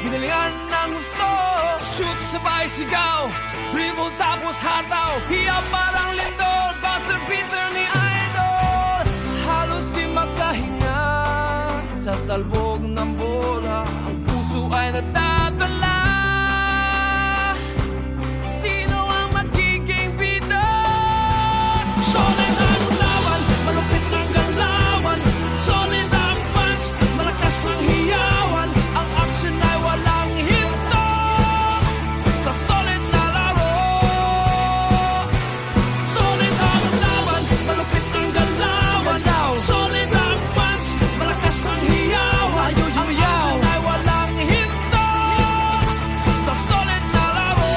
Ginalingan ng gusto, shoot sabay sigaw, dribble tapos hataw, hiya parang lindol, buzzer beater ni Idol. Halos di makahinga sa talbog ng bola, ang puso ay natatala. Sino ang magiging bida? Solid ang laban, malupit ang galawan, solid ang punch, malakas ang hiyawan, ang action ay walang hinto sa solid na laro. Solid ang laban, malupit ang galawan, solid ang punch, malakas ang hiyawan, ang action ay walang hinto sa solid na laro.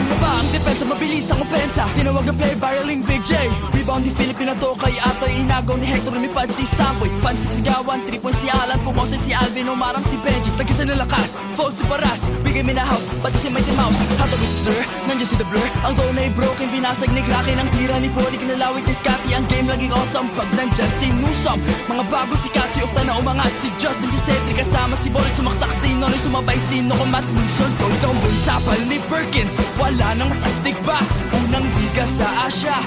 Bumaba ang depensa, mabilis ang opensa, tinawag ang player barreling Big J. Rebound ni Filipina to kay Atoy, inagaw ni Hector, lumipad si Samboy, pansin sigawan, 3 points ni Alan, pumoses si Alvin, umarang si Benji, tagisan ng lakas, fold si Paras, bigay mi na house, pati si Mighty Mouse, hatawid si Sir, nandiyan si The Blur, ang zone ay broken, binasag ni Kraken, ang tira ni Poli, kinalawit ni Scotty, ang game laging awesome, pag nandyan si Newsom, mga bago si Katsi, ofta na umangat, si Justin, si Cedric, kasama si Ball, sumaksak si Nonoy, sumabay si Noko, Matt Wilson, tumble, sapal ni Perkins, wala nang mas astig pa, unang liga sa Asia,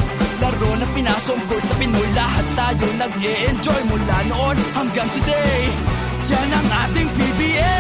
laro na pinasong court na Pinoy, lahat tayo nag-e-enjoy mula noon hanggang today. Yan ang ating PBA.